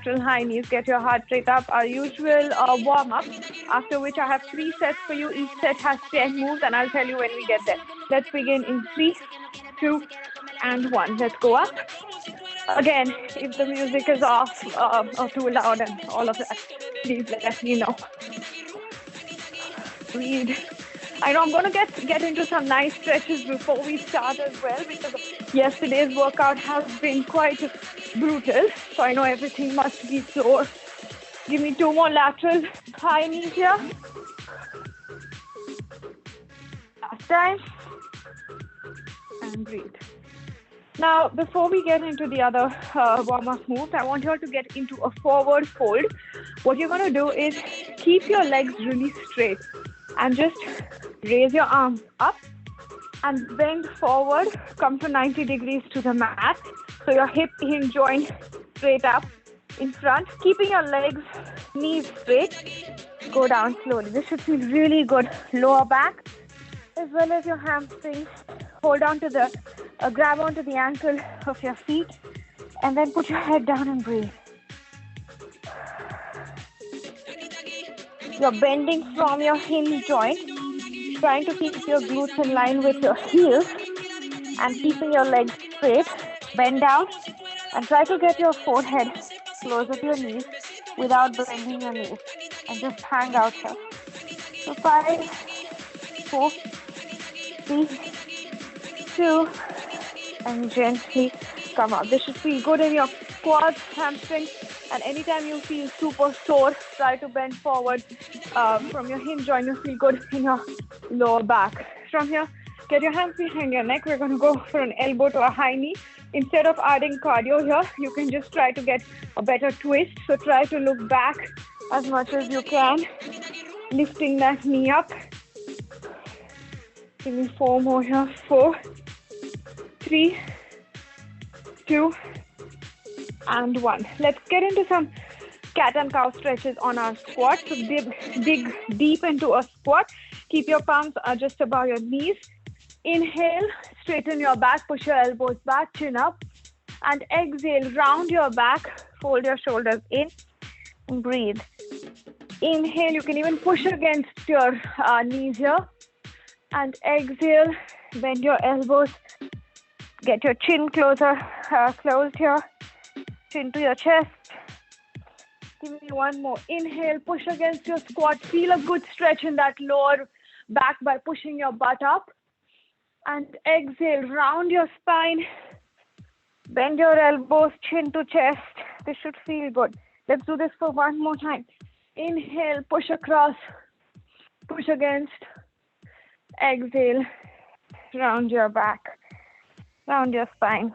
high knees, get your heart rate up, our usual warm-up, after which I have 3 sets for you. Each set has 10 moves, and I'll tell you when we get there. Let's begin in 3, 2, and 1. Let's go up. Again, if the music is off or too loud and all of that, please let me know. Breathe. I know I'm going to get into some nice stretches before we start as well, because yesterday's workout has been quite brutal. So I know everything must be sore. Give me 2 more lateral high knees here. Last time. And breathe. Now, before we get into the other warm-up moves, I want you all to get into a forward fold. What you're going to do is keep your legs really straight and just raise your arms up and bend forward. Come to 90 degrees to the mat. So your hip hinge joint straight up in front, keeping your legs, knees straight. Go down slowly. This should feel really good. Lower back as well as your hamstrings. Hold on to the, grab onto the ankle of your feet, and then put your head down and breathe. You're bending from your hinge joint, trying to keep your glutes in line with your heels, and keeping your legs straight. Bend down, and try to get your forehead closer to your knees without bending your knees, and just hang out here. So 5, 4, 3, 2, and gently come up. This should feel good in your quads, hamstrings, and anytime you feel super sore, try to bend forward from your hinge joint. You feel good in your lower back. From here, get your hands behind your neck. We're going to go for an elbow to a high knee. Instead of adding cardio here, you can just try to get a better twist. So try to look back as much as you can, lifting that knee up. Give me 4 more here. 4, 3, 2, and 1. Let's get into some cat and cow stretches on our squat. So dig deep into a squat. Keep your palms just above your knees. Inhale, straighten your back, push your elbows back, chin up. And exhale, round your back, fold your shoulders in, and breathe. Inhale, you can even push against your knees here. And exhale, bend your elbows. Get your chin closed here. Chin to your chest. Give me 1 more. Inhale, push against your squat. Feel a good stretch in that lower back by pushing your butt up. And exhale, round your spine. Bend your elbows, chin to chest. This should feel good. Let's do this for 1 more time. Inhale, push across. Push against. Exhale, round your back. Round your spine.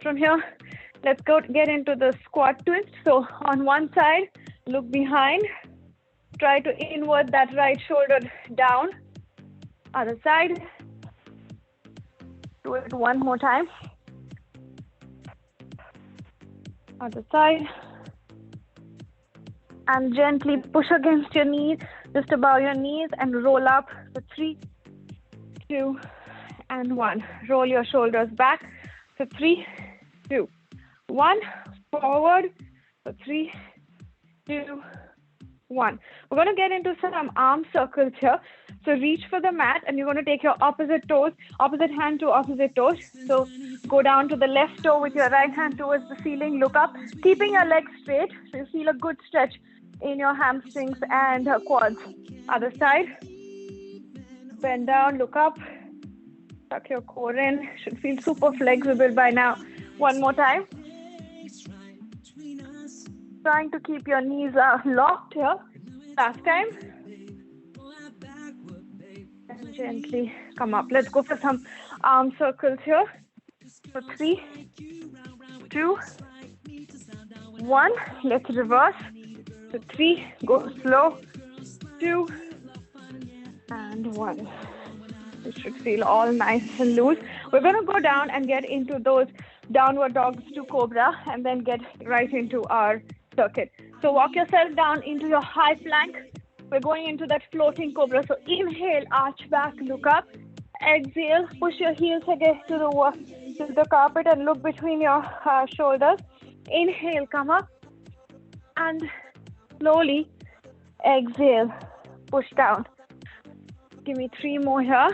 From here, let's get into the squat twist. So on one side, look behind. Try to invert that right shoulder down. Other side. Do it 1 more time. Other side. And gently push against your knees, just above your knees, and roll up for 3, 2, and 1. Roll your shoulders back. So 3, 2, 1. Forward. So 3, 2, 1. We're going to get into some arm circles here. So reach for the mat, and you're going to take your opposite toes, opposite hand to opposite toes. So go down to the left toe with your right hand towards the ceiling. Look up, keeping your legs straight. So you feel a good stretch in your hamstrings and quads. Other side. Bend down, look up. Tuck your core in. Should feel super flexible by now. 1 more time. Trying to keep your knees locked here. Last time. And gently come up. Let's go for some arm circles here. So 3, 2, 1. Let's reverse. So 3, go slow. 2, and 1. This should feel all nice and loose. We're going to go down and get into those downward dogs to cobra, and then get right into our circuit. So walk yourself down into your high plank. We're going into that floating cobra. So inhale, arch back, look up. Exhale, push your heels against to the carpet and look between your shoulders. Inhale, come up. And slowly exhale, push down. Give me 3 more here.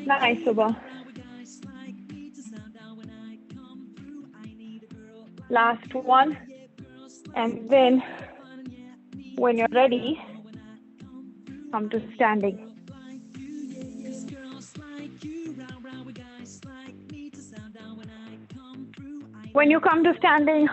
Nice, Subha. Last one. And then when you're ready, come to standing. When you come to standing,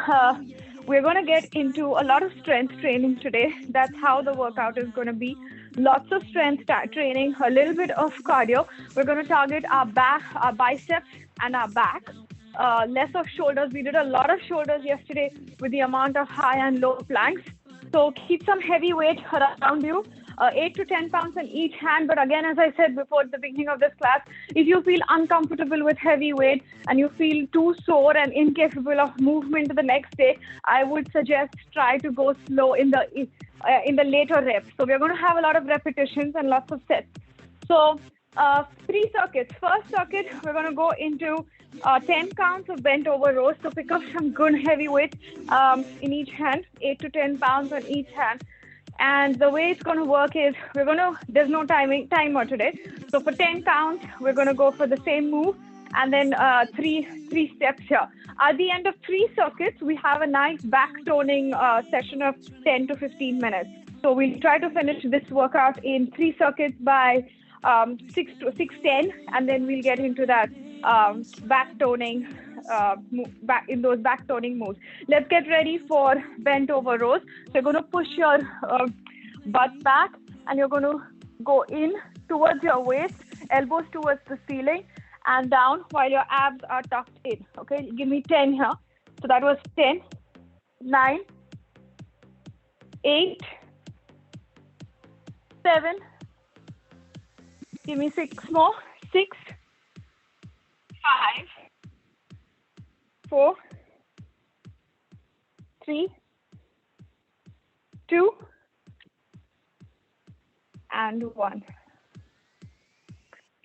we're going to get into a lot of strength training today. That's how the workout is going to be. Lots of strength training, a little bit of cardio. We're going to target our back, our biceps, and our back. Less of shoulders. We did a lot of shoulders yesterday with the amount of high and low planks. So keep some heavy weight around you. 8 to 10 pounds on each hand. But again, as I said before at the beginning of this class, if you feel uncomfortable with heavy weight and you feel too sore and incapable of movement the next day, I would suggest try to go slow in the later reps. So we're going to have a lot of repetitions and lots of sets. So 3 circuits. First circuit, we're going to go into 10 counts of bent over rows. So pick up some good heavy weight in each hand, 8 to 10 pounds on each hand. And the way it's going to work is there's no timer today. So for 10 counts, we're going to go for the same move and then three steps here. At the end of 3 circuits, we have a nice back toning session of 10 to 15 minutes. So we'll try to finish this workout in 3 circuits by 6:10, and then we'll get into that back toning, in those back toning moves. Let's get ready for bent over rows. So you're going to push your butt back, and you're going to go in towards your waist, elbows towards the ceiling, and down while your abs are tucked in. Okay, give me 10 here. So that was 10, 9, 8, 7. Give me 6 more. 6, 5, 4, 3, 2, and 1.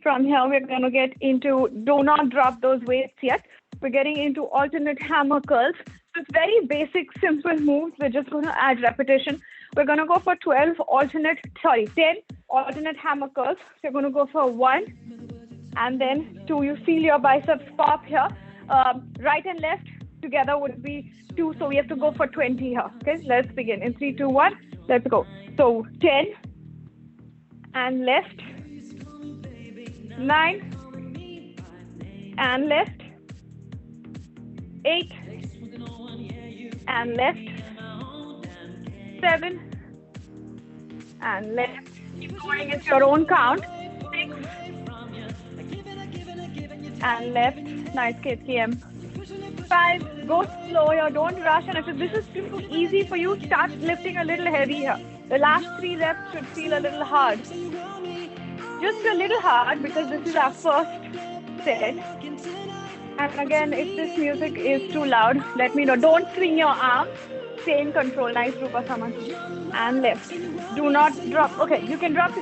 From here, we're going to get into, do not drop those weights yet. We're getting into alternate hammer curls. So it's very basic, simple moves. We're just going to add repetition. We're going to go for 10 alternate hammer curls. So you're going to go for 1 and then 2. You feel your biceps pop here. Right and left together would be 2. So we have to go for 20 here. Okay, let's begin. In 3, 2, 1, let's go. So 10 and left, 9 and left, 8 and left, 7 and left. Keep going, it's your own count. 6 and left. Nice KTM. 5. Go slow here. Don't rush. And if this is too easy for you, start lifting a little heavier. The last 3 reps should feel a little hard. Just a little hard because this is our first set. And again, if this music is too loud, let me know. Don't swing your arms. Stay in control. Nice, Rupa Saman. And left. Do not drop. Okay, you can drop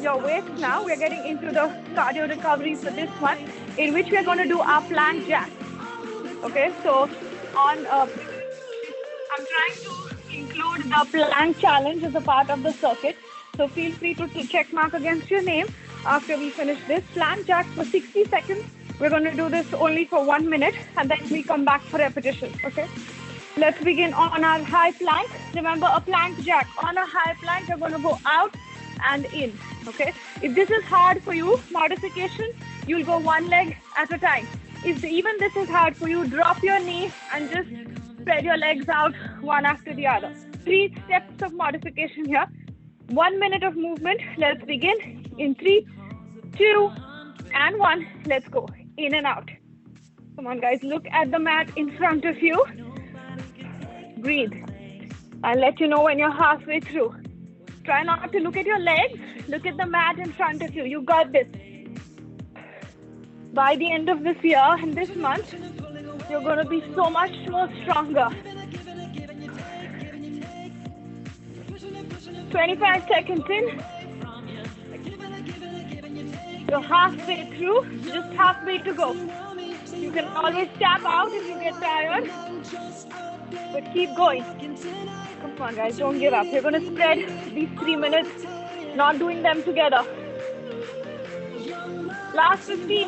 your weights now. We're getting into the cardio recovery for this one, in which we're going to do our plank jack. Okay, so I'm trying to include the plank challenge as a part of the circuit. So feel free to check mark against your name after we finish this. Plank jack for 60 seconds. We're going to do this only for 1 minute, and then we come back for repetition. Okay. Let's begin on our high plank. Remember, a plank jack. On a high plank, you're going to go out and in. Okay. If this is hard for you, modification, you'll go 1 leg at a time. If even this is hard for you, drop your knee and just spread your legs out one after the other. 3 steps of modification here. 1 minute of movement. Let's begin in 3, 2, and 1. Let's go. In and out. Come on, guys. Look at the mat in front of you. Breathe. I'll let you know when you're halfway through. Try not to look at your legs. Look at the mat in front of you. You got this. By the end of this year and this month, you're going to be so much more stronger. 25 seconds in. You're halfway through. Just halfway to go. You can always tap out if you get tired, but keep going. Come on, guys, don't give up. You're going to spread these 3 minutes, not doing them together. Last 15.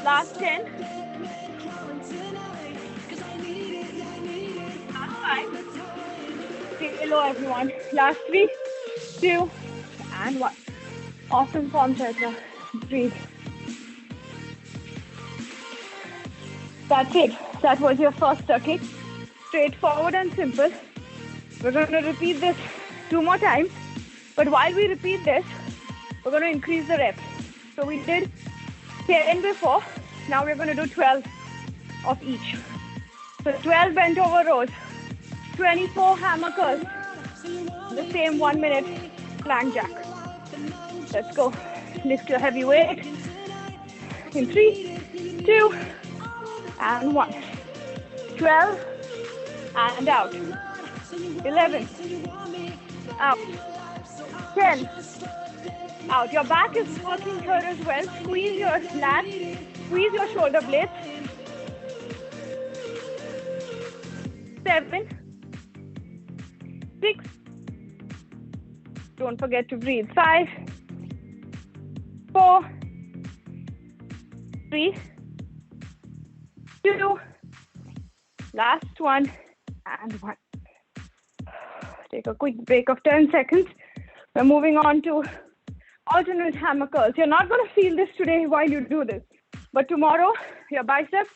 Last 10. Last 5. Stay low, everyone. Last 3, 2, and 1. Awesome form, Chaitra. Breathe. That's it. That was your first circuit. Straightforward and simple. We're going to repeat this 2 more times. But while we repeat this, we're going to increase the reps. So we did 10 before. Now we're going to do 12 of each. So 12 bent over rows. 24 hammer curls. The same 1 minute plank jack. Let's go. Lift your heavy weight. In 3, 2, and 1. 12 and out. 11 out. 10 out. Your back is working here as well. Squeeze your lats. Squeeze your shoulder blades. 7, 6. Don't forget to breathe. 5, 4, 3, 2, last one, and 1. Take a quick break of 10 seconds. We're moving on to alternate hammer curls. You're not going to feel this today while you do this, but tomorrow, your biceps,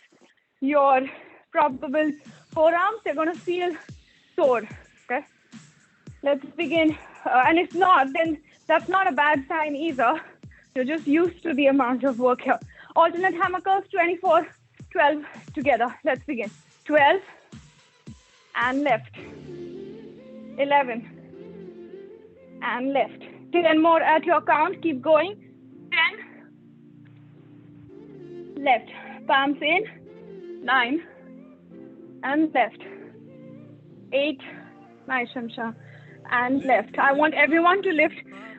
your probable forearms, they're going to feel sore, okay? Let's begin. And if not, then that's not a bad sign either. You're just used to the amount of work here. Alternate hammer curls, 24, 12 together. Let's begin. 12 and left. 11 and left. 10 more at your count. Keep going. 10. Left. Palms in. 9 and left. 8. Nice, Shamsha. And left. I want everyone to lift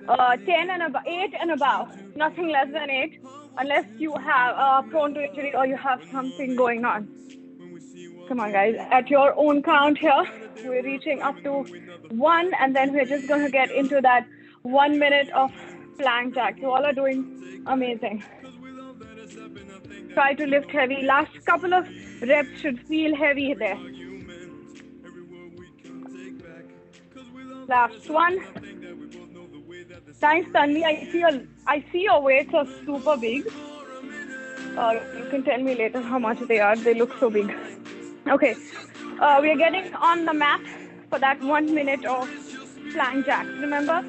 10 and above, 8 and above. Nothing less than 8, unless you have prone to injury or you have something going on. Come on, guys. At your own count here, we're reaching up to 1, and then we're just going to get into that 1 minute of plank jack. You all are doing amazing. Try to lift heavy. Last couple of reps should feel heavy there. Last one. Thanks, Tanvi. I see your weights are super big. You can tell me later how much they are. They look so big. Okay. We are getting on the mat for that 1 minute of plank jacks. Remember,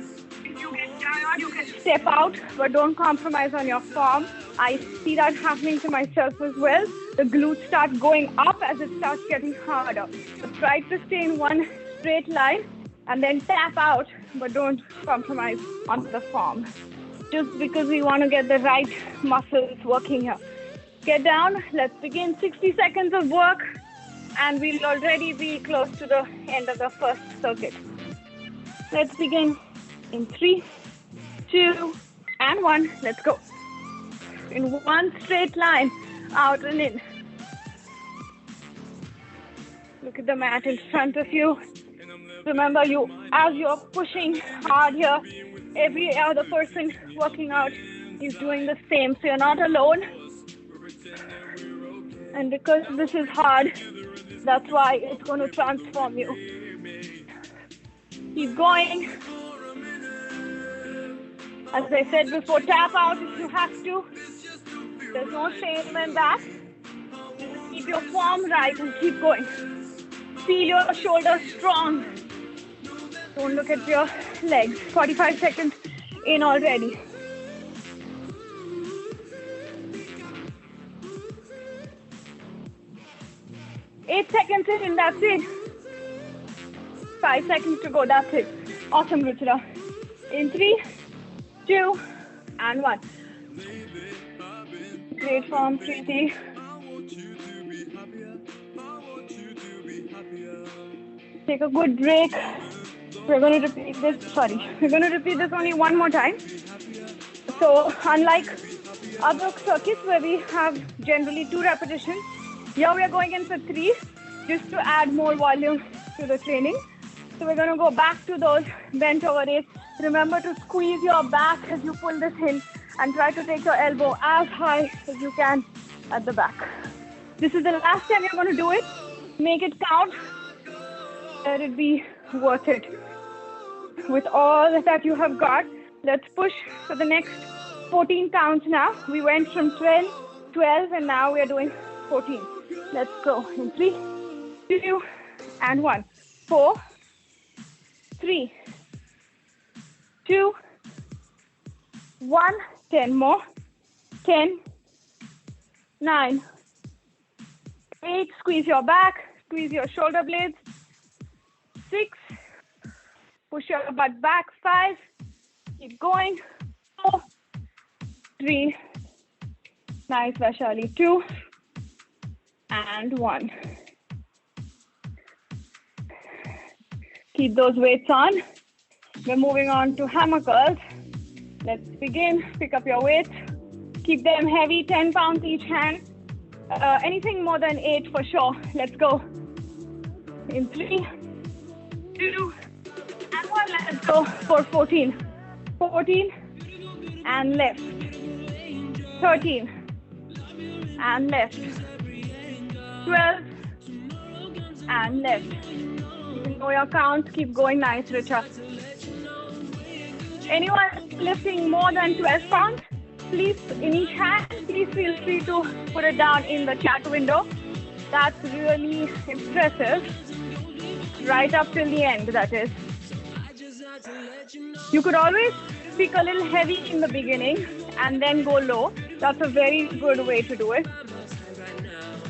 if you get tired, you can step out, but don't compromise on your form. I see that happening to myself as well. The glutes start going up as it starts getting harder. So try to stay in one straight line and then tap out, but don't compromise on the form. Just because we want to get the right muscles working here. Get down. Let's begin. 60 seconds of work, and we'll already be close to the end of the first circuit. Let's begin in 3, 2, and 1. Let's go. In one straight line, out and in. Look at the mat in front of you. Remember, as you're pushing hard here, every other person working out is doing the same, so you're not alone. And because this is hard, that's why it's going to transform you. Keep going. As I said before, tap out if you have to. There's no shame in that. Just keep your form right and keep going. Feel your shoulders strong. Don't look at your legs. 45 seconds in already. Eight seconds in, that's it. 5 seconds to go, that's it. Awesome, Ruchira. In 3, 2, and 1. Great form, Preeti. Take a good break. We're going to repeat this, we're going to repeat this only one more time. So unlike other circuits where we have generally 2 repetitions. Here we are going in for 3, just to add more volume to the training. So we're going to go back to those bent over days. Remember to squeeze your back as you pull this in and try to take your elbow as high as you can at the back. This is the last time you're going to do it. Make it count. Let it be worth it. With all that you have got, let's push for the next 14 counts now. We went from 12, and now we are doing 14. Let's go in 3, 2, and 1. 4, 3, 2, 1. 10 more. 10, 9, 8. Squeeze your back. Squeeze your shoulder blades. 6. Push your butt back. 5. Keep going. 4, 3. Nice, Vaishali. 2, and 1. Keep those weights on. We're moving on to hammer curls. Let's begin. Pick up your weights. Keep them heavy, 10 pounds each hand. Anything more than 8 for sure. Let's go. In 3, 2, and 1. Let's go for 14. 14, and left. 13, and left. 12, and left. You can know your count. Keep going. Nice, Richa. Anyone lifting more than 12 pounds, please, in each hand, please feel free to put it down in the chat window. That's really impressive. Right up till the end, that is. You could always pick a little heavy in the beginning and then go low. That's a very good way to do it.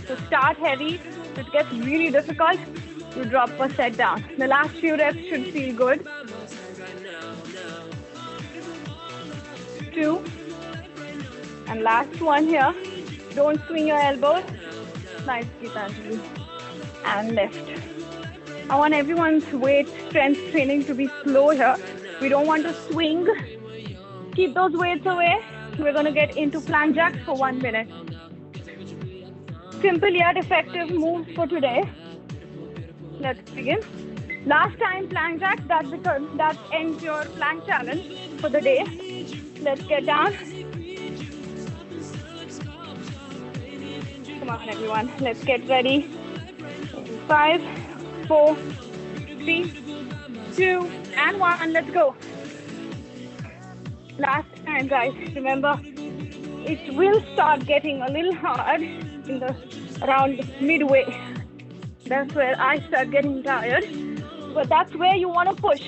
So start heavy. If it gets really difficult, you drop a set down. The last few reps should feel good. 2, and last one here. Don't swing your elbows. Nice, Geetanjali. And left. I want everyone's weight strength training to be slow here. We don't want to swing. Keep those weights away. We're going to get into plank jacks for 1 minute. Simple yet effective moves for today. Let's begin. Last time plank jacks, that ends your plank challenge for the day. Let's get down. Come on, everyone. Let's get ready. 5, 4, 3, 2, and 1. Let's go. Last time, guys. Remember, it will start getting a little hard in around midway. That's where I start getting tired. But that's where you want to push.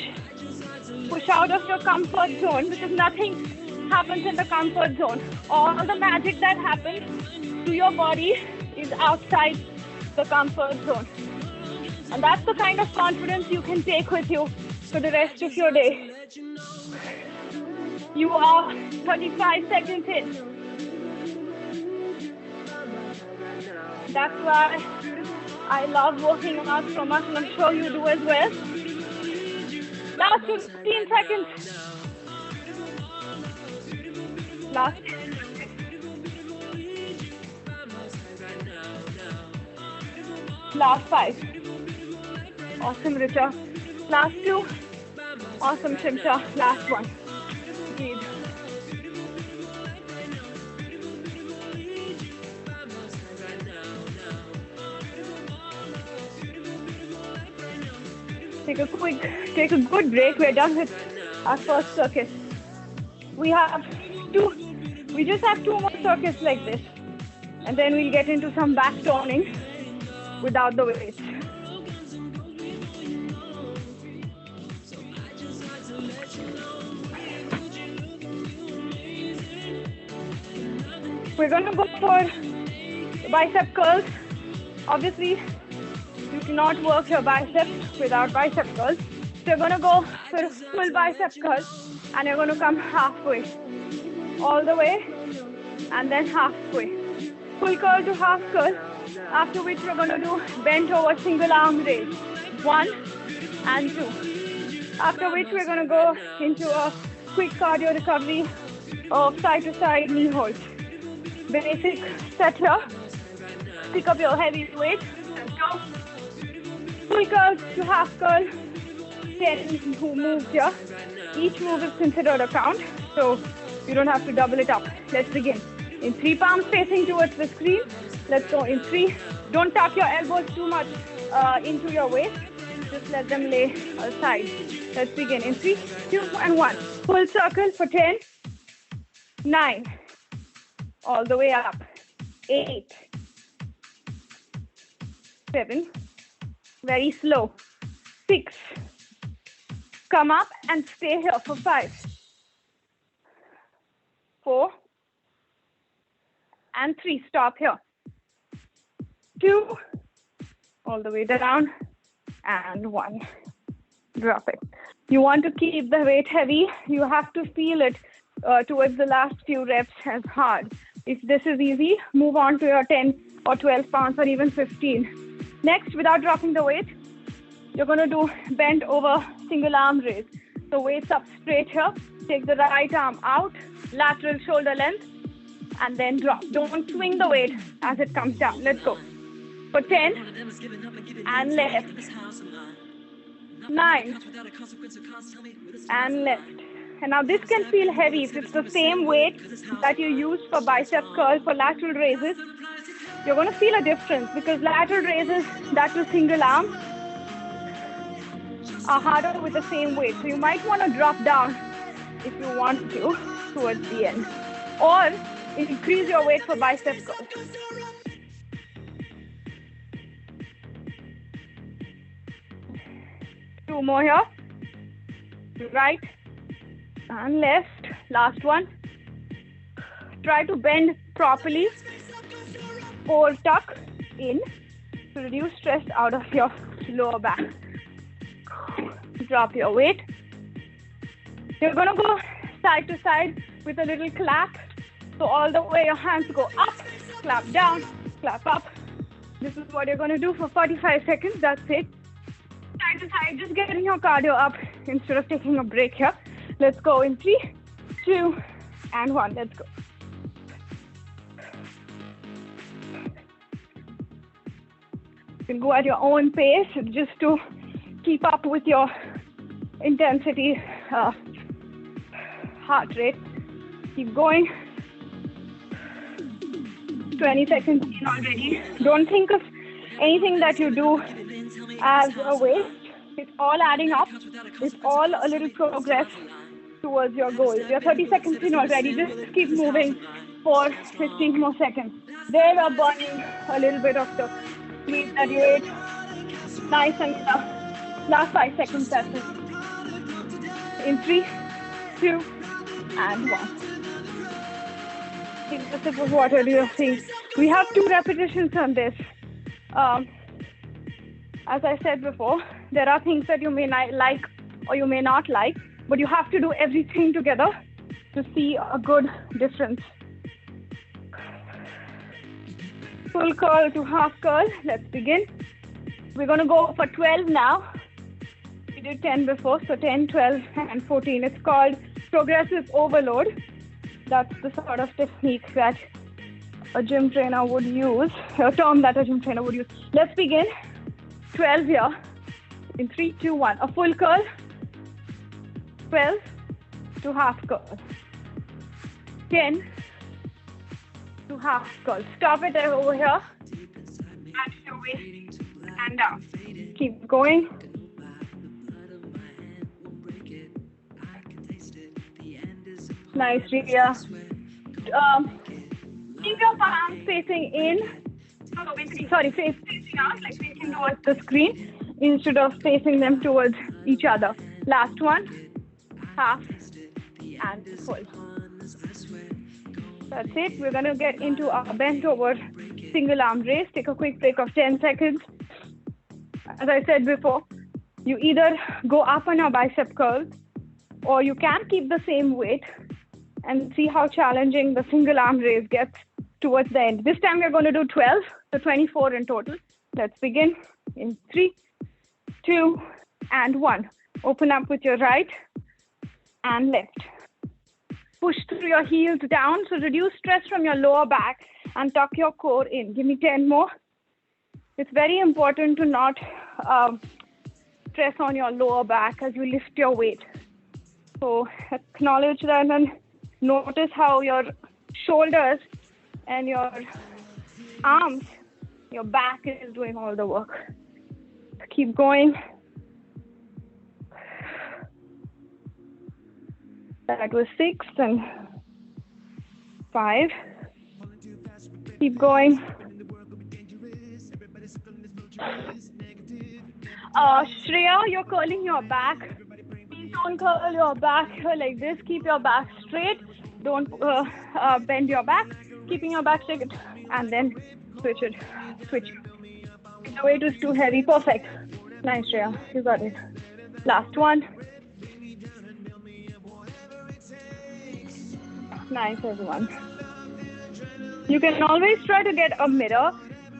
Push out of your comfort zone, because nothing happens in the comfort zone. All the magic that happens to your body is outside the comfort zone. And that's the kind of confidence you can take with you for the rest of your day. You are 35 seconds in. That's why I love working out so much, and I'm sure you do as well. Last 15 seconds. Last. Last 5. Awesome, Richa. Last 2. Awesome, Shimsha. Last 1. Breathe. Take a good break. We're done with our first circuit. We just have 2 more circuits like this, and then we'll get into some back toning without the weights. We're going to go for bicep curls. Obviously, you cannot work your biceps without bicep curls. So you're going to go for a full bicep curl, and you're going to come halfway. All the way, and then halfway. Full curl to half curl, after which we're going to do bent over single arm raise. 1 and 2. After which we're going to go into a quick cardio recovery of side to side knee holds. basic set here. Pick up your heavy weight. Let's go. Full curl to half curl. 10 moves here. Each move is considered a count, so you don't have to double it up. Let's begin. In 3 palms facing towards the screen. Let's go in 3. Don't tuck your elbows too much into your waist. Just let them lay aside. Let's begin in 3, 2, and 1. Full circle for 10, 9, all the way up, 8, 7, very slow, 6, come up and stay here for 5, 4, and 3, stop here, 2, all the way down, and 1, drop it. You want to keep the weight heavy. You have to feel it towards the last few reps as hard. If this is easy, move on to your 10 or 12 pounds or even 15. Next, without dropping the weight, you're going to do bent over single arm raise. So weights up straight here. Take the right arm out, lateral shoulder length, and then drop. Don't swing the weight as it comes down. Let's go. For 10, and left. 9, and left. And now this can feel heavy. If it's the same weight that you use for bicep curl for lateral raises, you're going to feel a difference because lateral raises, that will single arm, are harder with the same weight. So you might want to drop down if you want to towards the end, or increase your weight for bicep curl. Two more here. Right and left. Last one. Try to bend properly. Core tuck in to reduce stress out of your lower back. Drop your weight. You're going to go side to side with a little clap. So all the way your hands go up, clap down, clap up. This is what you're going to do for 45 seconds. That's it. Side to side, just getting your cardio up instead of taking a break here. Let's go in 3, 2, and 1. Let's go. You can go at your own pace just to keep up with your intensity, heart rate. Keep going. 20 seconds in already. Don't think of anything that you do as a waste. It's all adding up. It's all a little progress towards your goal. You're 30 seconds in already. Just keep moving for 15 more seconds. There you're burning a little bit of the meat that you ate. Nice and last 5 seconds, that's it. In 3, 2, and 1. Take a sip of water, do your thing. We have 2 repetitions on this. As I said before, there are things that you may not like or you may not like, but you have to do everything together to see a good difference. Full curl to half curl. Let's begin. We're going to go for 12 now. We did 10 before, so 10, 12, and 14. It's called progressive overload. That's the sort of technique that a gym trainer would use, a term that a gym trainer would use. Let's begin. 12 here. In 3, 2, 1. A full curl. 12 to half curl. 10 to half curl. Stop it over here. Add your waist and down. Keep going. Nice, Ria. Keep your palms facing in. Sorry, facing out, like facing towards the screen instead of facing them towards each other. Last one. Half and full. That's it. We're going to get into our bent over single arm raise. Take a quick break of 10 seconds. As I said before, you either go up on your bicep curls or you can keep the same weight and see how challenging the single arm raise gets towards the end. This time we're going to do 12, so 24 in total. Let's begin in 3, 2, and 1. Open up with your right and left. push through your heels down. So reduce stress from your lower back and tuck your core in. Give me 10 more. It's very important to not stress on your lower back as you lift your weight. So acknowledge that and notice how your shoulders and your arms, your back is doing all the work. Keep going. That was 6 and 5. Keep going. Shreya, you're curling your back. Please don't curl your back like this. Keep your back straight. Don't bend your back. Keeping your back straight. And then switch it. Switch. The weight is too heavy. Perfect. Nice, Shreya. You got it. Last one. Nice, everyone. You can always try to get a mirror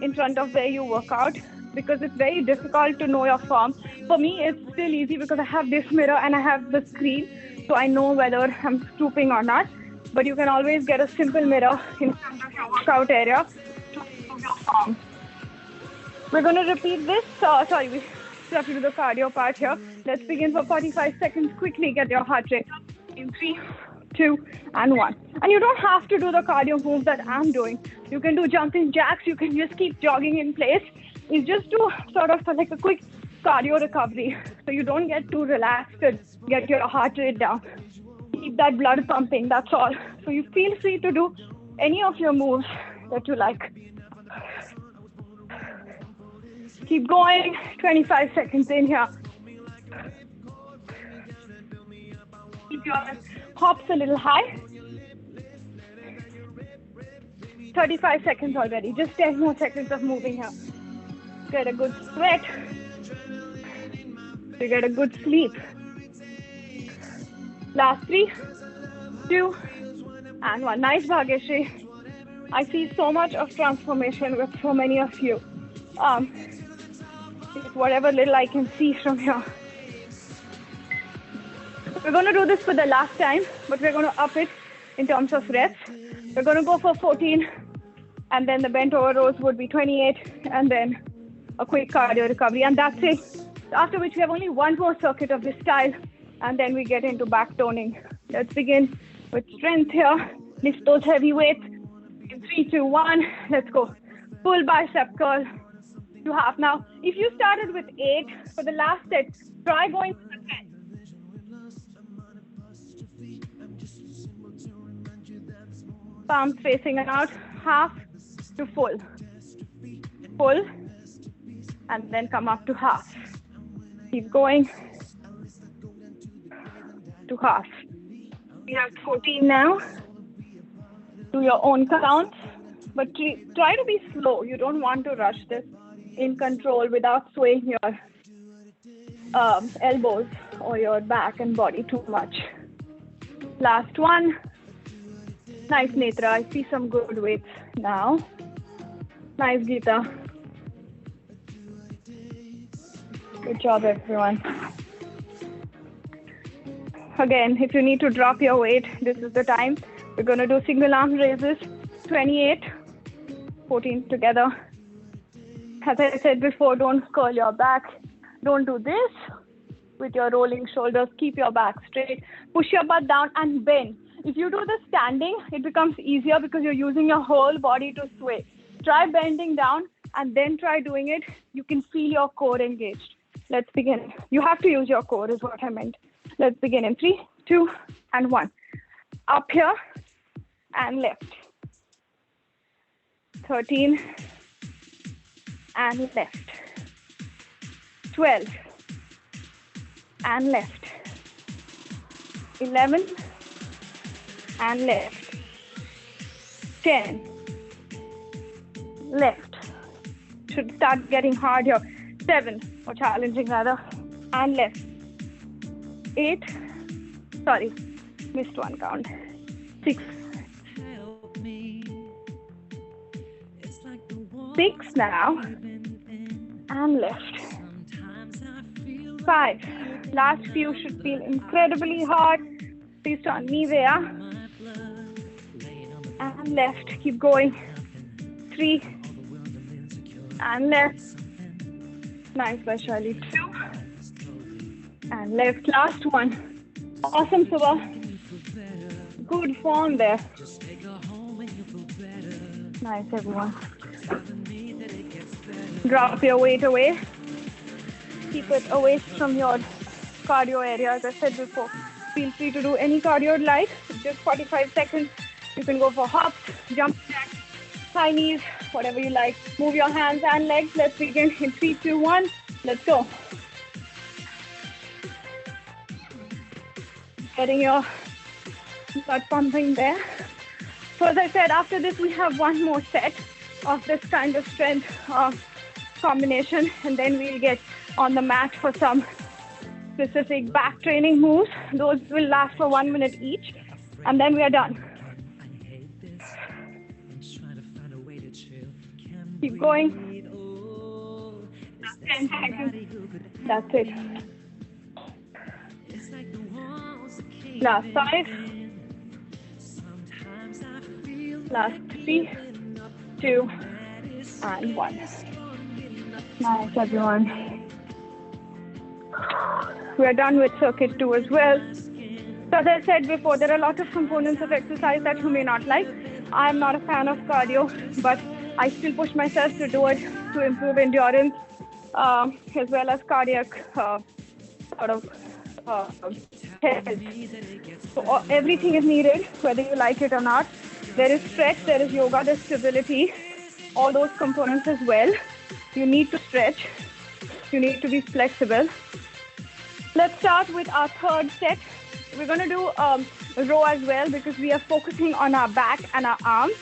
in front of where you work out because it's very difficult to know your form. For me, it's still easy because I have this mirror and I have the screen, so I know whether I'm stooping or not. But you can always get a simple mirror in front of your workout area to improve your form. We're going to repeat this. Sorry, we have to do the cardio part here. Let's begin for 45 seconds. Quickly get your heart rate up in 3, 2, and 1. And you don't have to do the cardio moves that I'm doing. You can do jumping jacks. You can just keep jogging in place. It's just to sort of like a quick cardio recovery. So you don't get too relaxed and get your heart rate down. Keep that blood pumping. That's all. So you feel free to do any of your moves that you like. Keep going. 25 seconds in here. Keep your hops a little high. 35 seconds already. Just 10 more seconds of moving here. Get a good sweat. You get a good sleep. Last 3, 2, and 1. Nice, Bhagyashree. I see so much of transformation with so many of you. Whatever little I can see from here. We're going to do this for the last time, but we're going to up it in terms of reps. We're going to go for 14, and then the bent over rows would be 28, and then a quick cardio recovery, and that's it. After which we have only one more circuit of this style, and then we get into back toning. Let's begin with strength here. Lift those heavy weights. In 3, 2, 1, let's go. Full bicep curl to half. Now, if you started with 8 for the last set, try going to the 10. Palms facing out, half to full. Full, and then come up to half. Keep going to half. We have 14 now. Do your own counts, but try to be slow. You don't want to rush this. In control without swaying your elbows or your back and body too much. Last one. Nice, Netra. I see some good weights now. Nice, Geeta. Good job, everyone. Again, if you need to drop your weight, this is the time. We're going to do single arm raises, 28, 14 together. As I said before, don't curl your back. Don't do this with your rolling shoulders. Keep your back straight. Push your butt down and bend. If you do this standing, it becomes easier because you're using your whole body to sway. Try bending down and then try doing it. You can feel your core engaged. Let's begin. You have to use your core is what I meant. Let's begin in 3, 2, and 1. Up here and left. 13 and left. 12 and left. 11 and left. 10 left. Should start getting hard here. 7 or challenging rather, and left. 8, sorry, missed one count. 6. 6 now and left. 5. Last few should feel incredibly hard. Please turn knee there. and left. Keep going. 3 and left. Nice, Vaishali. 2 and left. Last one. Awesome, Subha. Good form there. Nice, everyone. Drop your weight away. Keep it away from your cardio area. As I said before, feel free to do any cardio you'd like. Just 45 seconds. You can go for hops, jump jacks, high knees, whatever you like. Move your hands and legs. Let's begin in 3, 2, 1. Let's go. Getting your blood pumping there. So as I said, after this, we have one more set of this kind of strength combination, and then we'll get on the mat for some specific back training moves. Those will last for 1 minute each, and then we are done. Keep going. 10 seconds. That's it. Last 5. Last 3, 2, and 1. Nice, everyone. We are done with circuit 2 as well. So as I said before, there are a lot of components of exercise that you may not like. I'm not a fan of cardio, but I still push myself to do it to improve endurance, as well as cardiac sort of health. So everything is needed, whether you like it or not. There is stretch, there is yoga, there's stability, all those components as well. You need to stretch, you need to be flexible. Let's start with our third set. We're going to do a row as well because we are focusing on our back and our arms.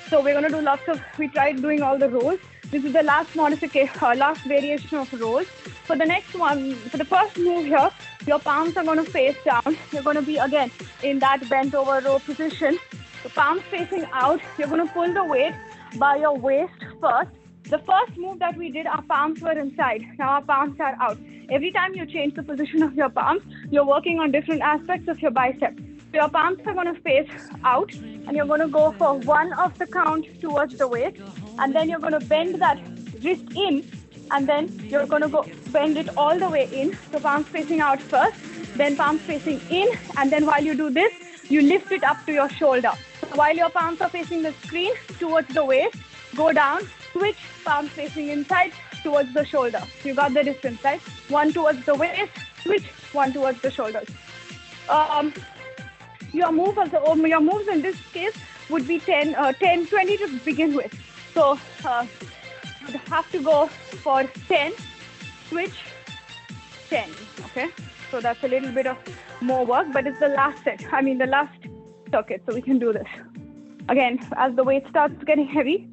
So we're going to do lots of, we tried doing all the rows. This is the last modification, last variation of rows. For the next one, for the first move here, your palms are going to face down. You're going to be again in that bent over row position. The palms facing out. You're going to pull the weight by your waist first. The first move that we did, our palms were inside. Now our palms are out. Every time you change the position of your palms, you're working on different aspects of your biceps. So your palms are going to face out, and you're going to go for one of the count towards the waist, and then you're going to bend that wrist in, and then you're going to go bend it all the way in. So palms facing out first, then palms facing in, and then while you do this, you lift it up to your shoulder. So while your palms are facing the screen towards the waist, go down, switch, palms facing inside towards the shoulder. You got the distance, right? One towards the waist, switch, one towards the shoulders. Your moves in this case would be 10, 20 to begin with. So you'd have to go for 10, switch, 10, okay? So that's a little bit of more work, but it's the last set, the last circuit, so we can do this. Again, as the weight starts getting heavy,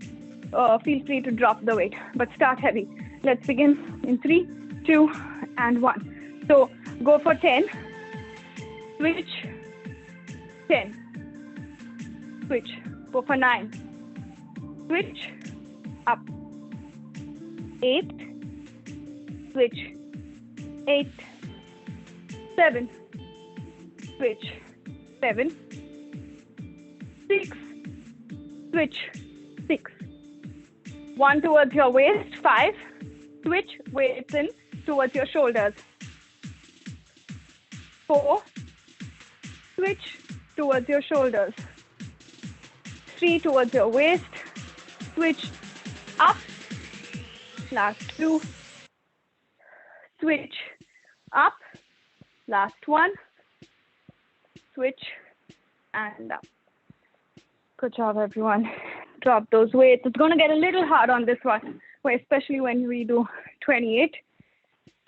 feel free to drop the weight, but start heavy. Let's begin in 3, 2, and 1. So go for 10, switch, 10, switch, go for 9, switch, up, 8, switch, 8, 7, switch, 7, 6, switch, 6, 1 towards your waist, 5, switch, weights in towards your shoulders, 4, switch towards your shoulders, 3 towards your waist, switch, up, last 2, switch, up, last 1, switch, and up. Good job, everyone. Drop those weights. It's going to get a little hard on this one, especially when we do 28.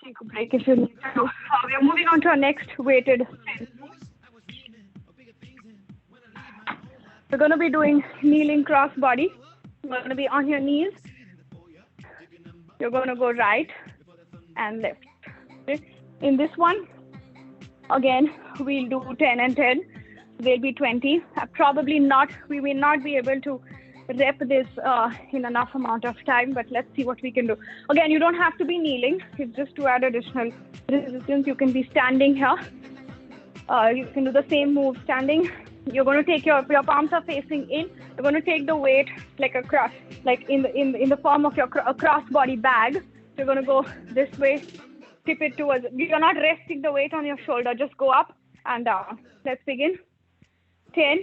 Take a break if you need to. We're moving on to our next weighted. We're going to be doing kneeling cross body. You're going to be on your knees. You're going to go right and left. Okay? In this one, again, we'll do 10 and 10. There'll be 20. Probably not, we will not be able to rep this in enough amount of time, but let's see what we can do. Again, you don't have to be kneeling. It's just to add additional resistance. You can be standing here. You can do the same move standing. You're going to take your palms are facing in. You're going to take the weight like a cross, like in the form of your crossbody bag. So you're going to go this way, tip it towards. You're not resting the weight on your shoulder. Just go up and down. Let's begin. 10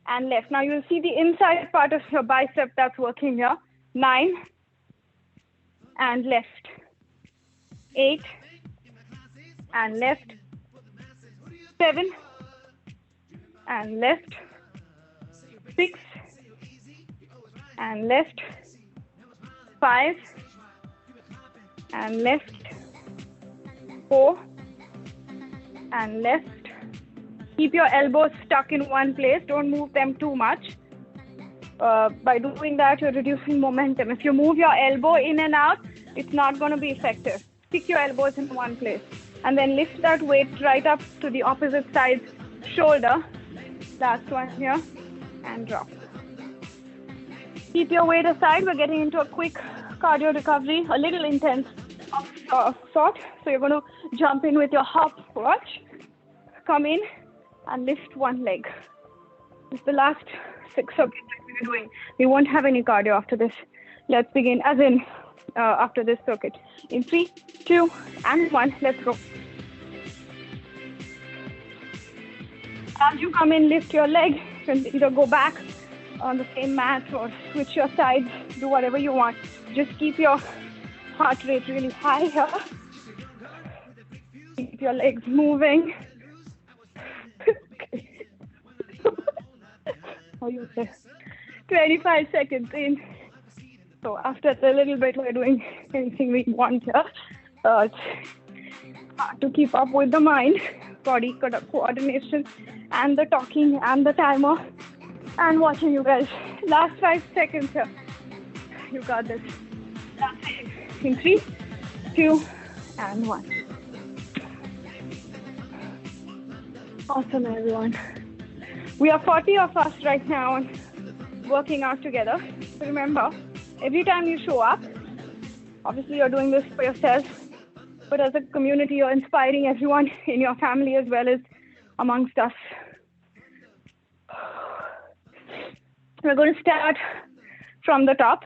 and left. Now you'll see the inside part of your bicep that's working here. 9 and left. 8 and left. 7 and left. 6 and left. 5 and left. 4 and left. Keep your elbows stuck in one place. Don't move them too much. By doing that, you're reducing momentum. If you move your elbow in and out, it's not going to be effective. Stick your elbows in one place. And then lift that weight right up to the opposite side's shoulder. Last one here. And drop. Keep your weight aside. We're getting into a quick cardio recovery, a little intense of sort. So you're going to jump in with your hopscotch. Come in and lift one leg. It's the last 6 circuits that we're doing. We won't have any cardio after this. Let's begin, as in after this circuit. In 3, 2, and 1, let's go. As you come in, lift your leg. You can either go back on the same mat or switch your sides, do whatever you want. Just keep your heart rate really high here. Keep your legs moving. How you say? 25 seconds in. So after a little bit, we're doing anything we want here. It's hard to keep up with the mind, body coordination, and the talking, and the timer, and watching you guys. Last 5 seconds here. You got this. That's it. In 3, 2, and 1. Awesome, everyone. We are 40 of us right now working out together. So remember, every time you show up, obviously you're doing this for yourself, but as a community, you're inspiring everyone in your family as well as amongst us. We're going to start from the top.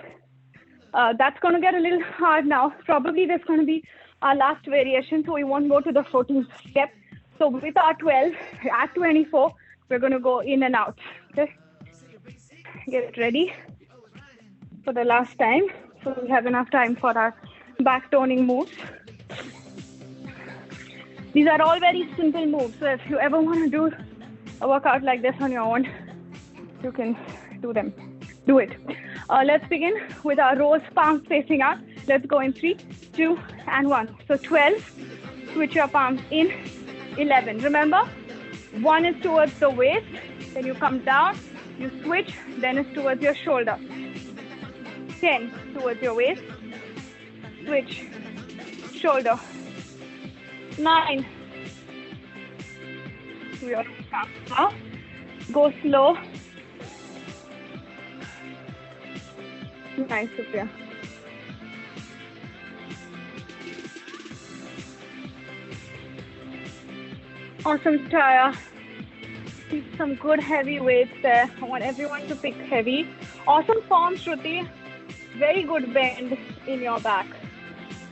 That's going to get a little hard now. Probably that's going to be our last variation, so we won't go to the 14th step. So with our 12, at 24, we're going to go in and out. Okay? Get ready for the last time. So we have enough time for our back toning moves. These are all very simple moves. So if you ever want to do a workout like this on your own, you can do them. Do it. Let's begin with our rows, palms facing out. Let's go in 3, 2, and 1. So 12, switch your palms in. 11. Remember, 1 is towards the waist, then you come down, you switch, then it's towards your shoulder. 10, towards your waist, switch, shoulder. 9, we are now. Go slow. Nice, Sophia. Awesome, Tara. Keep some good heavy weights there. I want everyone to pick heavy. Awesome form, Shruti. Very good bend in your back.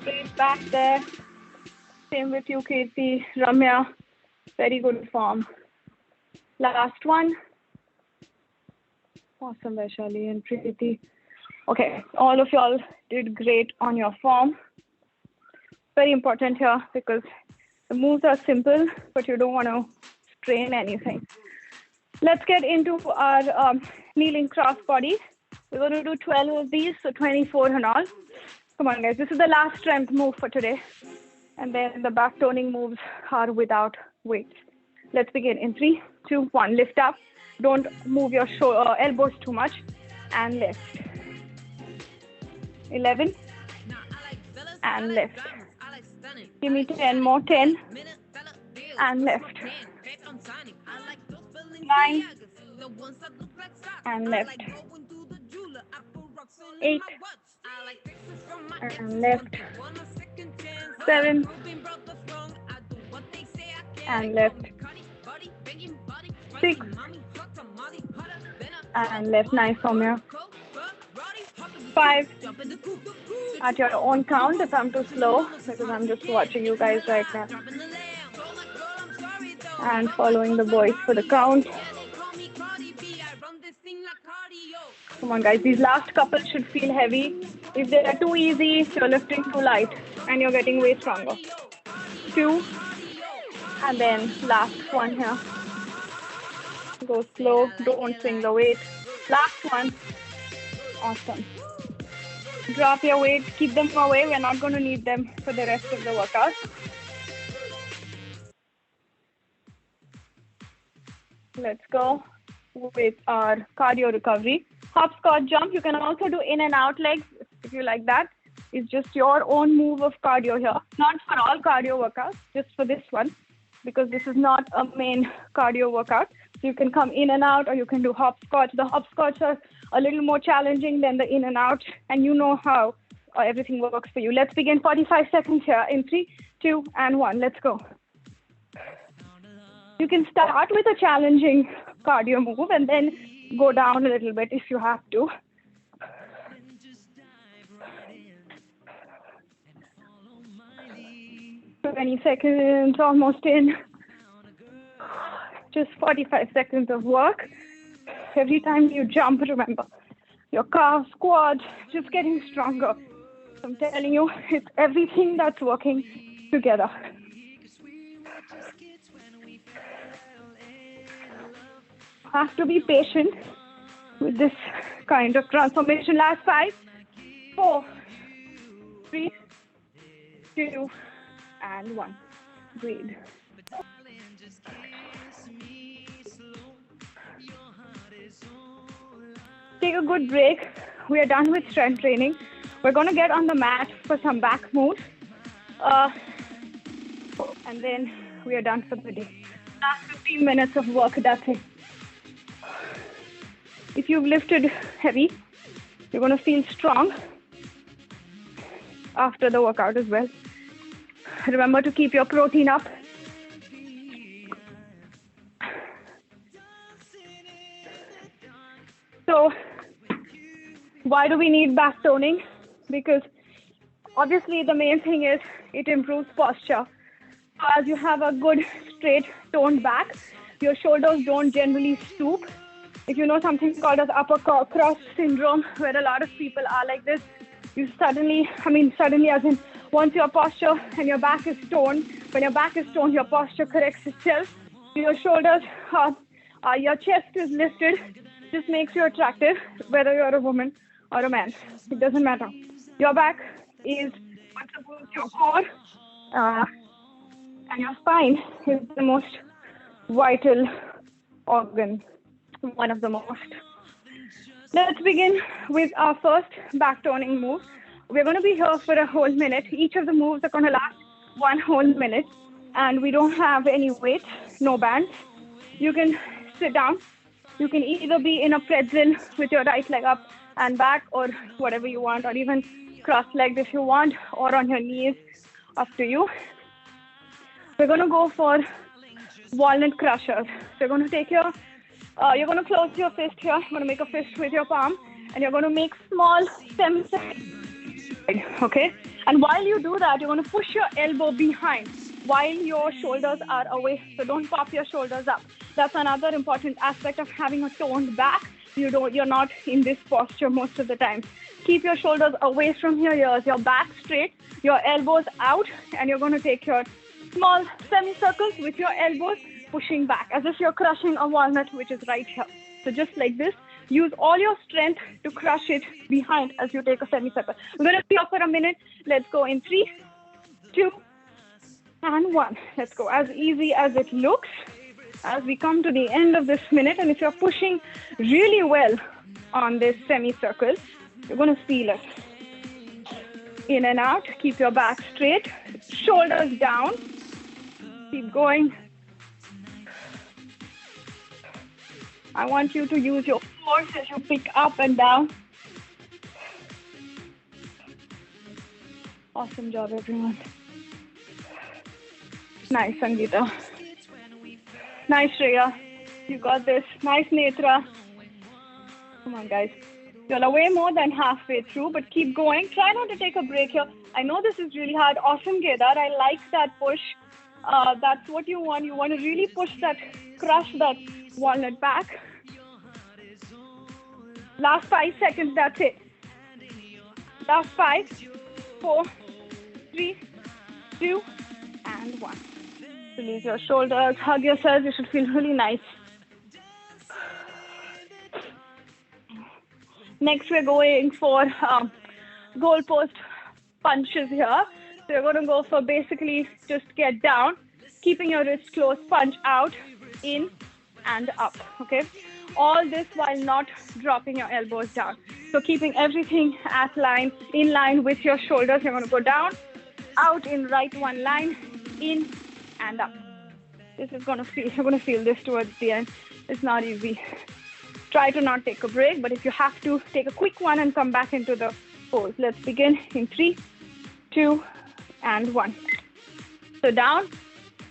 Straight back there. Same with you, Kirti, Ramya. Very good form. Last one. Awesome, Vaishali and Preeti. Okay, all of y'all did great on your form. Very important here because the moves are simple, but you don't want to strain anything. Let's get into our kneeling cross body. We're going to do 12 of these, so 24 and all. Come on, guys. This is the last strength move for today. And then the back toning moves are without weights. Let's begin in 3, 2, 1. Lift up. Don't move your elbows too much. And lift. 11. And lift. Give me 10 more. 10. And left. 9. And left. 8. And left. 7. And left. 6, and left. Nice, Soumya. 5, at your own count if I'm too slow, because I'm just watching you guys right now. And following the voice for the count. Come on, guys. These last couple should feel heavy. If they are too easy, you're lifting too light and you're getting way stronger. 2, and then last one here. Go slow. Don't swing the weight. Last one. Awesome. Drop your weight. Keep them away. We're not going to need them for the rest of the workout. Let's go with our cardio recovery. Hopscotch jump. You can also do in and out legs if you like that. It's just your own move of cardio here. Not for all cardio workouts, just for this one, because this is not a main cardio workout. So you can come in and out, or you can do hopscotch. The hopscotch are a little more challenging than the in and out, and you know how everything works for you. Let's begin 45 seconds here in 3, 2, and 1. Let's go. You can start with a challenging cardio move and then go down a little bit if you have to. So 20 seconds, almost in. Just 45 seconds of work. Every time you jump, remember, your calves, quads, just getting stronger. I'm telling you, it's everything that's working together. Have to be patient with this kind of transformation. Last 5, 4, 3, 2, and 1. Breathe. Take a good break. We are done with strength training. We're going to get on the mat for some back moves. And then we are done for the day. Last 15 minutes of work, that's it. If you've lifted heavy, you're going to feel strong after the workout as well. Remember to keep your protein up. So, why do we need back toning? Because obviously the main thing is it improves posture. So as you have a good straight toned back, your shoulders don't generally stoop. If you know something called as upper cross syndrome, where a lot of people are like this, you suddenly as in once your posture and your back is toned, when your back is toned, your posture corrects itself. Your shoulders, your chest is lifted. This makes you attractive, whether you're a woman or a man. It doesn't matter. Your back is what supports your core, and your spine is the most vital organ. One of the most. Let's begin with our first back toning move. We're going to be here for a whole minute. Each of the moves are going to last 1 whole minute, and we don't have any weights, no bands. You can sit down. You can either be in a pretzel with your right leg up and back, or whatever you want, or even cross-legged if you want, or on your knees, up to you. We're going to go for walnut crushers. So you're going to take your you're going to close your fist here. You're going to make a fist with your palm, and you're going to make small semi-circles. Okay? And while you do that, you're going to push your elbow behind while your shoulders are away. So don't pop your shoulders up. That's another important aspect of having a toned back. You're not in this posture most of the time. Keep your shoulders away from your ears, your back straight, your elbows out, and you're going to take your small semicircles with your elbows pushing back, as if you're crushing a walnut, which is right here. So just like this, use all your strength to crush it behind as you take a semicircle. We're going to be here for a minute. Let's go in 3, 2, and 1. Let's go. As easy as it looks as we come to the end of this minute. And if you're pushing really well on this semicircle, you're going to feel it. In and out. Keep your back straight. Shoulders down. Keep going. I want you to use your force as you pick up and down. Awesome job, everyone. Nice, Sangeeta. Nice, Shreya. You got this. Nice, Netra. Come on, guys. You're way more than halfway through, but keep going. Try not to take a break here. I know this is really hard. Awesome, Kedar. I like that push. That's what you want. You want to really push that, crush that walnut back. Last 5 seconds. That's it. Last 5, 4, 3, 2, and 1. Release your shoulders. Hug yourself. You should feel really nice. Next, we're going for goalpost punches here. So you're going to go for basically just get down, keeping your wrists closed, punch out, in, and up, okay? All this while not dropping your elbows down. So keeping everything in line with your shoulders. You're going to go down, out in right one line, in, and up. This is going to feel, you're going to feel this towards the end. It's not easy. Try to not take a break, but if you have to, take a quick one and come back into the pose. Let's begin in 3, 2, and 1. So down,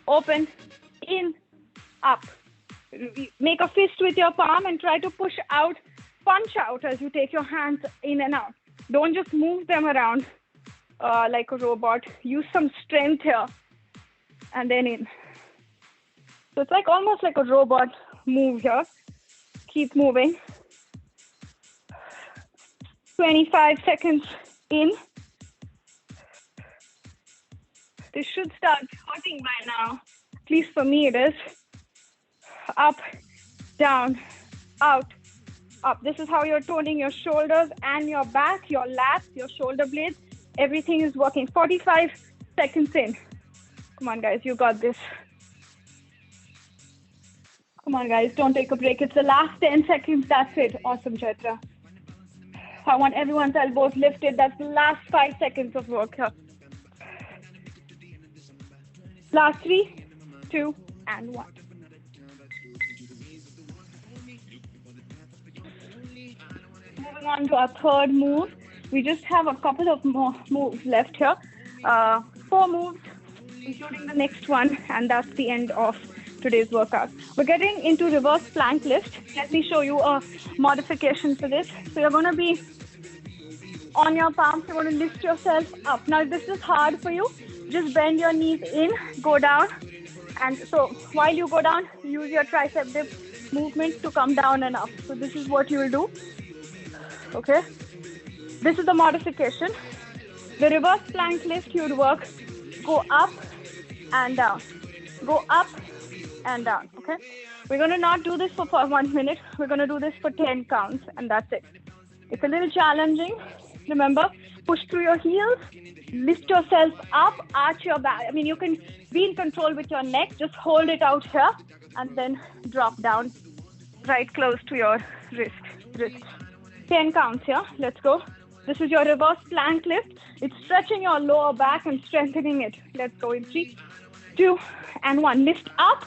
open, in, up. Make a fist with your palm and try to push out, punch out as you take your hands in and out. Don't just move them around like a robot. Use some strength here and then in. So it's like almost like a robot move here. Keep moving. 25 seconds in. This should start hurting by now. At least for me it is. Up, down, out, up. This is how you're toning your shoulders and your back, your lats, your shoulder blades. Everything is working. 45 seconds in. Come on, guys. You got this. Come on, guys. Don't take a break. It's the last 10 seconds. That's it. Awesome, Chaitra. I want everyone's elbows lifted. That's the last 5 seconds of work here. Last 3, 2, and 1. Moving on to our third move. We just have a couple of more moves left here. 4 moves, including the next one, and that's the end of today's workout. We're getting into reverse plank lift. Let me show you a modification for this. So you're going to be on your palms. You're going to lift yourself up. Now, if this is hard for you, just bend your knees in, go down. And so while you go down, use your tricep dip movements to come down and up. So this is what you will do. Okay. This is the modification. The reverse plank lift, you would work, go up and down. Go up and down, okay? We're going to not do this for 1 minute. We're going to do this for 10 counts, and that's it. It's a little challenging. Remember, push through your heels, lift yourself up, arch your back. I mean, you can be in control with your neck. Just hold it out here and then drop down right close to your wrist. 10 counts here. Let's go. This is your reverse plank lift. It's stretching your lower back and strengthening it. Let's go in 3, 2, and 1. Lift up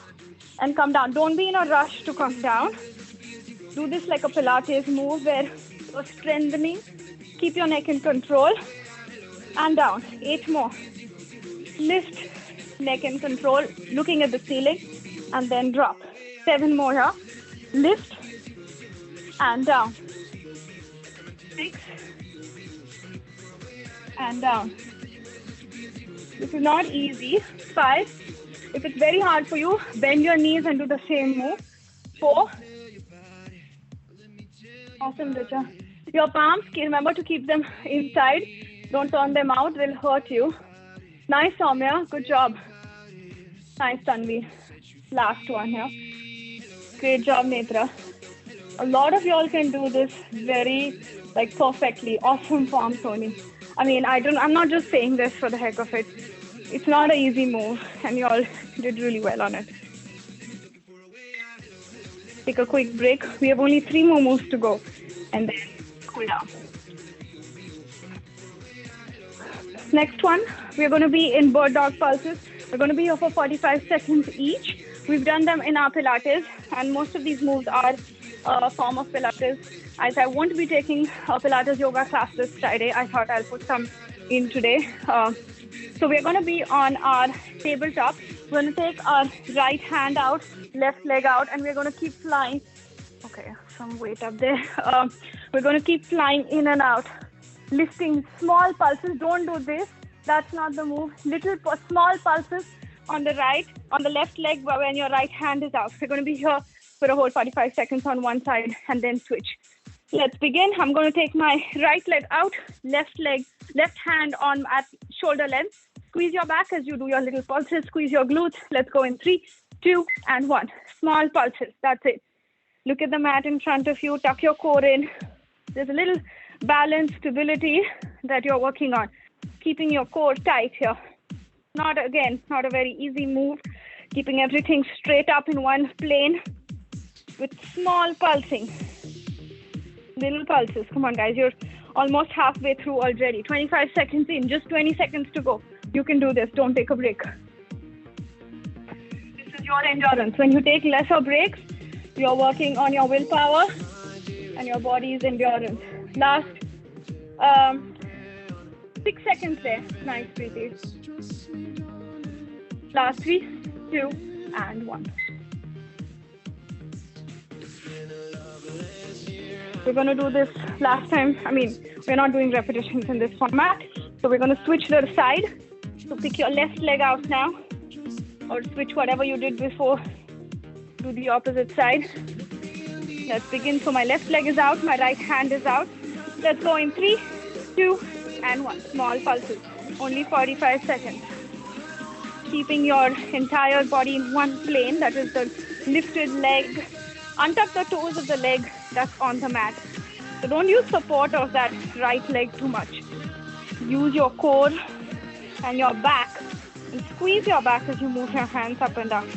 and come down. Don't be in a rush to come down. Do this like a Pilates move where you're strengthening. Keep your neck in control. And down. 8 more. Lift, neck in control, looking at the ceiling, and then drop. 7 more here. Lift and down. 6 and down. This is not easy. 5. If it's very hard for you, bend your knees and do the same move. 4. Awesome, Richa. Your palms, remember to keep them inside. Don't turn them out, they'll hurt you. Nice, Soumya. Good job. Nice, Tanvi. Last one here. Great job, Netra. A lot of y'all can do this very, perfectly. Awesome form, Sony. I mean, I'm not just saying this for the heck of it. It's not an easy move, and y'all did really well on it. Take a quick break. We have only 3 more moves to go, and then cool down. Next one, we're going to be in bird dog pulses. We're going to be here for 45 seconds each. We've done them in our Pilates, and most of these moves are a form of Pilates. As I won't be taking a Pilates yoga class this Friday, I thought I'll put some in today. So we're going to be on our tabletop. We're going to take our right hand out, left leg out, and we're going to keep flying. Okay, some weight up there. We're going to keep flying in and out, lifting small pulses. Don't do this. That's not the move. Little small pulses on the right, on the left leg when your right hand is out. We're going to be here for a whole 45 seconds on one side and then switch. Let's begin. I'm going to take my right leg out, left hand on at shoulder length. Squeeze your back as you do your little pulses. Squeeze your glutes. Let's go in 3, 2, and 1. Small pulses. That's it. Look at the mat in front of you. Tuck your core in. There's a little balance, stability that you're working on. Keeping your core tight here. Not a very easy move. Keeping everything straight up in one plane with small pulsing. Little pulses. Come on, guys. You're almost halfway through already. 25 seconds in. Just 20 seconds to go. You can do this. Don't take a break. This is your endurance. When you take lesser breaks, you're working on your willpower and your body's endurance. Last 6 seconds there. Nice, Preeti. Last 3, 2, and 1. We're going to do this last time. We're not doing repetitions in this format. So we're going to switch the side. So pick your left leg out now. Or switch whatever you did before. Do the opposite side. Let's begin. So my left leg is out. My right hand is out. Let's go in 3, 2, and 1. Small pulses. Only 45 seconds. Keeping your entire body in one plane. That is the lifted leg. Untuck the toes of the leg that's on the mat. So don't use support of that right leg too much. Use your core and your back. And squeeze your back as you move your hands up and down.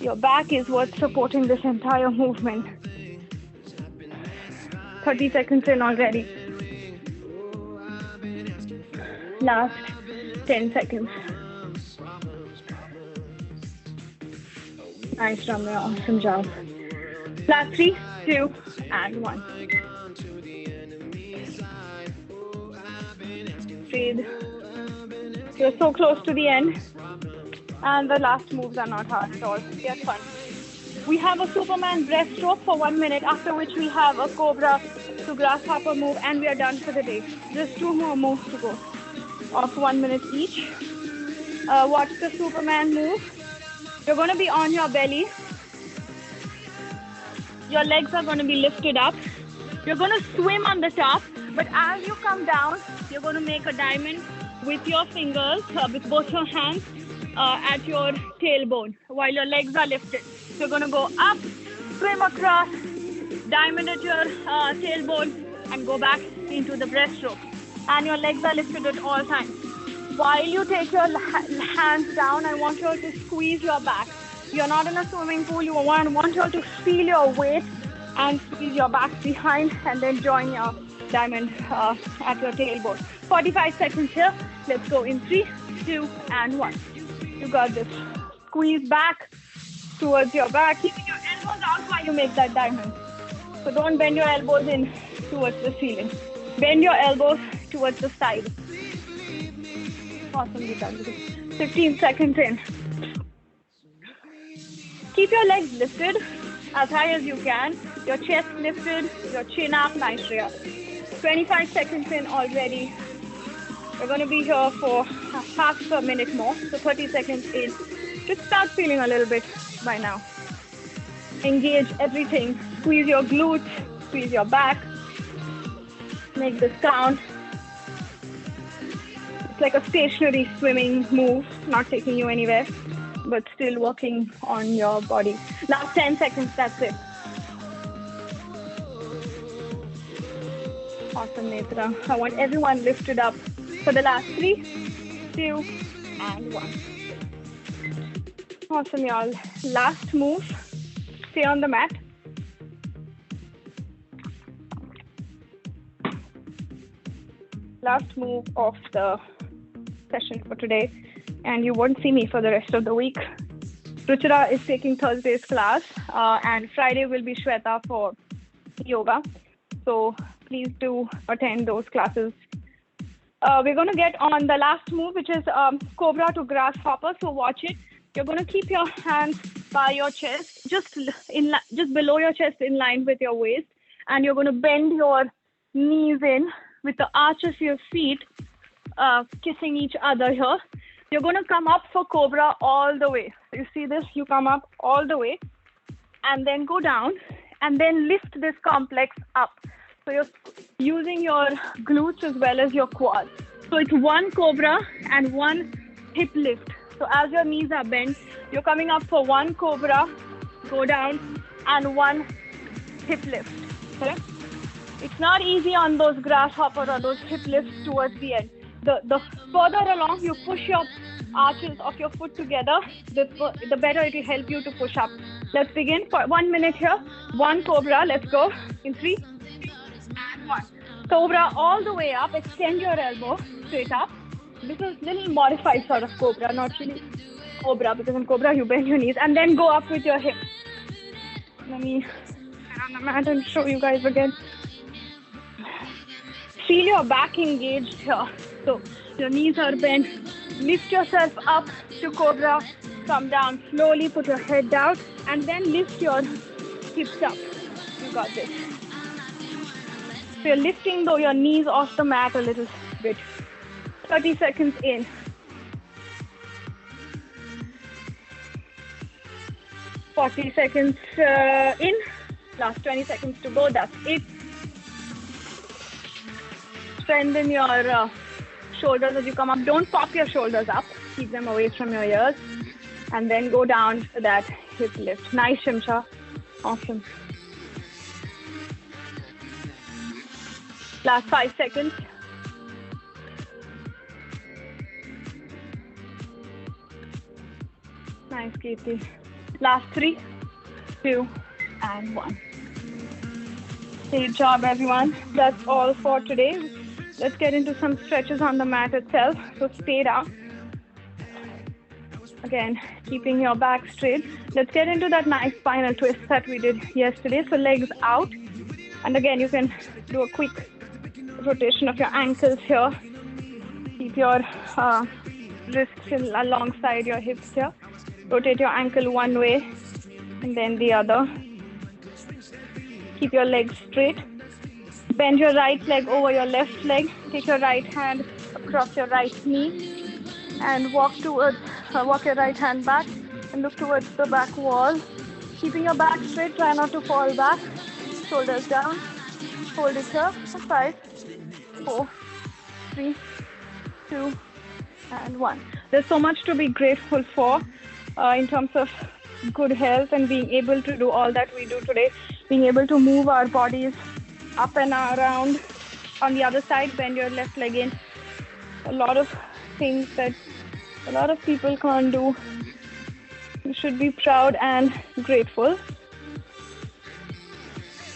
Your back is what's supporting this entire movement. 30 seconds in already. Last 10 seconds. Nice, Ramya. Awesome job. Last 3, 2, and 1. Breathe. You're so close to the end. And the last moves are not hard at all. They're fun. We have a Superman breaststroke for 1 minute, after which we have a Cobra to Grasshopper move, and we are done for the day. Just 2 more moves to go, of 1 minute each. Watch the Superman move. You're going to be on your belly. Your legs are going to be lifted up. You're going to swim on the top, but as you come down, you're going to make a diamond with your fingers, with both your hands at your tailbone while your legs are lifted. So you're going to go up, swim across, diamond at your tailbone, and go back into the breaststroke. And your legs are lifted at all times. While you take your hands down, I want you all to squeeze your back. You're not in a swimming pool. You want you all to feel your weight and squeeze your back behind, and then join your diamond at your tailbone. 45 seconds here. Let's go in 3, 2, and 1. You got this. Squeeze back towards your back, keeping your elbows out while you make that diamond. So don't bend your elbows in towards the ceiling. Bend your elbows towards the side. Awesome, Geeta. 15 seconds in. Keep your legs lifted as high as you can. Your chest lifted, your chin up. Nice, Shreya. 25 seconds in already. We're going to be here for half a minute more. So 30 seconds in. Just start feeling a little bit by now. Engage everything. Squeeze your glutes. Squeeze your back. Make this count. It's like a stationary swimming move, not taking you anywhere, but still working on your body. Last 10 seconds, that's it. Awesome, Netra. I want everyone lifted up for the last 3, 2, and 1. Awesome, y'all. Last move. Stay on the mat. Last move of the session for today, and you won't see me for the rest of the week. Ruchira is taking Thursday's class, and Friday will be Shweta for yoga. So please do attend those classes. We're going to get on the last move, which is cobra to grasshopper. So watch it. You're going to keep your hands by your chest, just below your chest, in line with your waist, and you're going to bend your knees in with the arch of your feet kissing each other here. You're going to come up for cobra all the way. You see this? You come up all the way and then go down and then lift this complex up. So you're using your glutes as well as your quads. So it's one cobra and one hip lift. So as your knees are bent, you're coming up for one cobra, go down, and one hip lift. Okay? It's not easy on those grasshopper or those hip lifts towards the end. The further along you push your arches of your foot together, the better it will help you to push up. Let's begin for 1 minute here. One cobra, let's go. In 3, 2, and 1. Cobra all the way up, extend your elbow straight up. This is little modified sort of cobra, not really cobra, because in cobra you bend your knees and then go up with your hip. Let me get on the mat and show you guys again. Feel your back engaged here. So your knees are bent. Lift yourself up to cobra. Come down slowly, put your head down, and then lift your hips up. You got this. So you're lifting though your knees off the mat a little bit. 30 seconds in. Forty seconds in. Last 20 seconds to go. That's it. Strengthen your shoulders as you come up. Don't pop your shoulders up. Keep them away from your ears. And then go down to that hip lift. Nice, Shimsha. Awesome. Last 5 seconds. Nice, Kirti. Last 3, 2, and 1. Great job, everyone. That's all for today. Let's get into some stretches on the mat itself. So stay down. Again, keeping your back straight. Let's get into that nice spinal twist that we did yesterday. So legs out. And again, you can do a quick rotation of your ankles here. Keep your wrists alongside your hips here. Rotate your ankle one way and then the other. Keep your legs straight. Bend your right leg over your left leg. Take your right hand across your right knee and walk your right hand back and look towards the back wall. Keeping your back straight, try not to fall back. Shoulders down. Hold it here for 5, 4, 3, 2, and 1. There's so much to be grateful for in terms of good health and being able to do all that we do today. Being able to move our bodies up and around. On the other side, bend your left leg in. A lot of things that a lot of people can't do. You should be proud and grateful.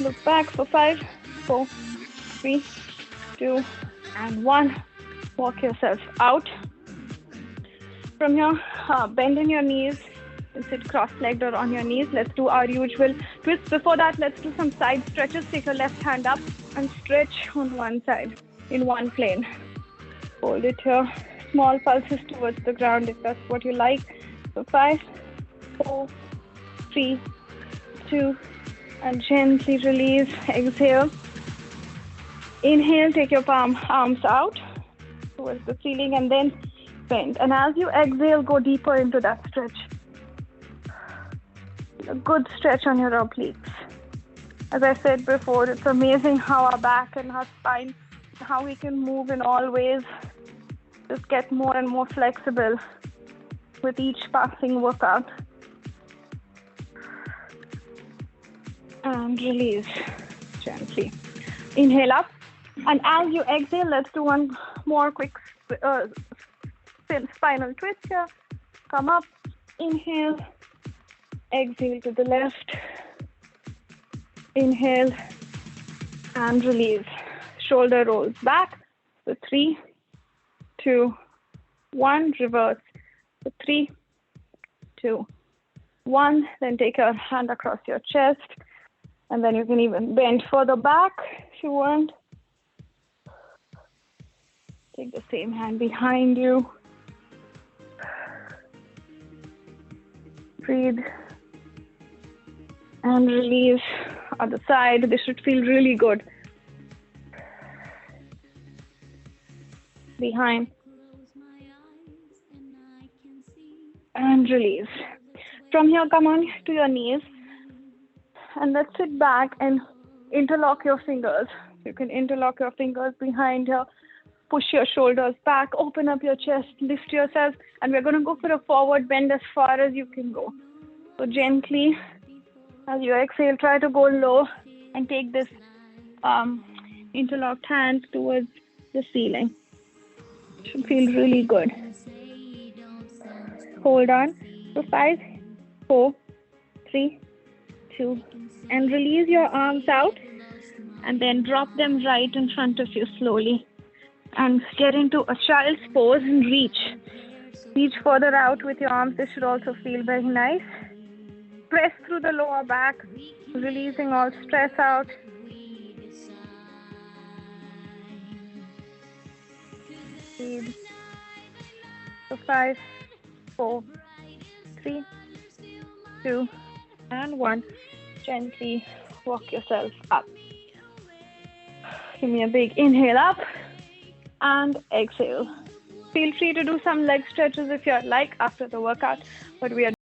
Look back for 5, 4, 3, 2, and 1. Walk yourself out. From here, bend in your knees. And sit cross-legged or on your knees. Let's do our usual twist. Before that, let's do some side stretches. Take your left hand up and stretch on one side in one plane. Hold it here. Small pulses towards the ground if that's what you like. So 5, 4, 3, 2, and gently release. Exhale. Inhale, take your arms out towards the ceiling and then bend. And as you exhale, go deeper into that stretch. A good stretch on your obliques. As I said before, it's amazing how our back and our spine, how we can move in all ways, just get more and more flexible with each passing workout. And release gently. Inhale up. And as you exhale, let's do one more quick spinal twist here. Come up, inhale. Exhale to the left. Inhale and release. Shoulder rolls back. So 3, 2, 1. Reverse. So 3, 2, 1. Then take your hand across your chest. And then you can even bend further back if you want. Take the same hand behind you. Breathe. And release. Other side. This should feel really good. Behind. And release. From here, come on to your knees. And let's sit back and interlock your fingers. You can interlock your fingers behind here. Push your shoulders back. Open up your chest. Lift yourself. And we're going to go for a forward bend as far as you can go. So gently, as you exhale, try to go low and take this interlocked hand towards the ceiling. Should feel really good. Hold on. So 5, 4, 3, 2, and release your arms out and then drop them right in front of you slowly and get into a child's pose and reach. Reach further out with your arms. This should also feel very nice. Press through the lower back, releasing all stress out. Breathe. So 5, 4, 3, 2, and 1. Gently walk yourself up. Give me a big inhale up and exhale. Feel free to do some leg stretches if you'd like after the workout, but we are